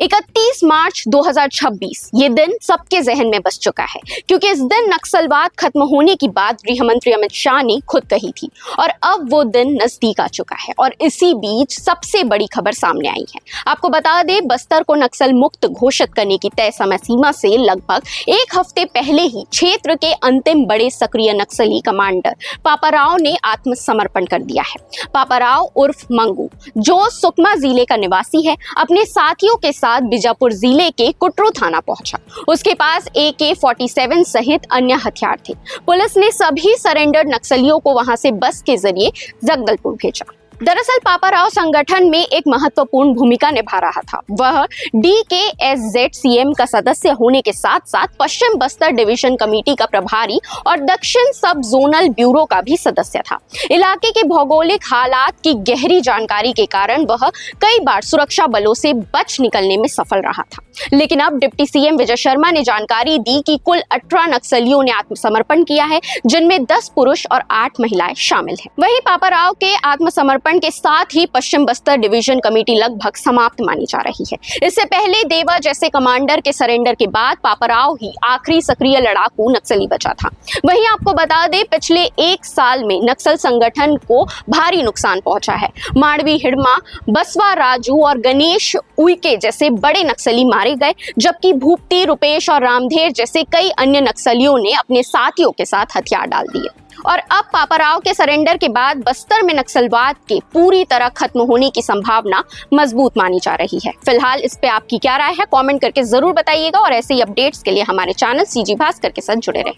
31 मार्च 2026 ये दिन सबके जहन में बस चुका है, क्योंकि इस दिन नक्सलवाद खत्म होने की बात गृह मंत्री अमित शाह ने खुद कही थी और अब वो दिन नजदीक आ चुका है। और इसी बीच सबसे बड़ी खबर सामने आई है। आपको बता दें, बस्तर को नक्सल मुक्त घोषित करने की तय समय सीमा से लगभग एक हफ्ते पहले ही क्षेत्र के अंतिम बड़े सक्रिय नक्सली कमांडर पापाराव ने आत्मसमर्पण कर दिया है। पापाराव उर्फ मंगू, जो सुकमा जिले का निवासी है, अपने साथियों के साथ बीजापुर जिले के कुटरू थाना पहुंचा। उसके पास AK-47 सहित अन्य हथियार थे। पुलिस ने सभी सरेंडर्ड नक्सलियों को वहां से बस के जरिए जगदलपुर भेजा। दरअसल पापाराव संगठन में एक महत्वपूर्ण भूमिका निभा रहा था। वह DKSZCM का सदस्य होने के साथ साथ पश्चिम बस्तर डिवीजन कमेटी का प्रभारी और दक्षिण सब जोनल ब्यूरो का भी सदस्य था। इलाके के भौगोलिक हालात की गहरी जानकारी के कारण वह कई बार सुरक्षा बलों से बच निकलने में सफल रहा था। लेकिन अब डिप्टी CM विजय शर्मा ने जानकारी दी कि कुल 18 नक्सलियों ने आत्मसमर्पण किया है, जिनमें 10 पुरुष और 8 महिलाएं शामिल हैं। वहीं पापाराव के आत्मसमर्पण के साथ ही पश्चिम बस्तर डिवीजन कमेटी लगभग समाप्त मानी जा रही है। इससे पहले देवा जैसे कमांडर के सरेंडर के बाद पापाराव ही आखिरी सक्रिय लड़ाकू नक्सली बचा था। वहीं आपको बता दें, पिछले एक साल में नक्सल संगठन को भारी नुकसान पहुंचा है। माड़वी हिड़मा, बसवा राजू और गणेश उइके जैसे बड़े नक्सली मारे गए, जबकि भूपति, रुपेश और रामधेर जैसे कई अन्य नक्सलियों ने अपने साथियों के साथ हथियार डाल दिए। और अब पापाराव के सरेंडर के बाद बस्तर में नक्सलवाद के पूरी तरह खत्म होने की संभावना मजबूत मानी जा रही है। फिलहाल इस पे आपकी क्या राय है, कमेंट करके जरूर बताइएगा और ऐसे ही अपडेट्स के लिए हमारे चैनल CG भास्कर के साथ जुड़े रहें।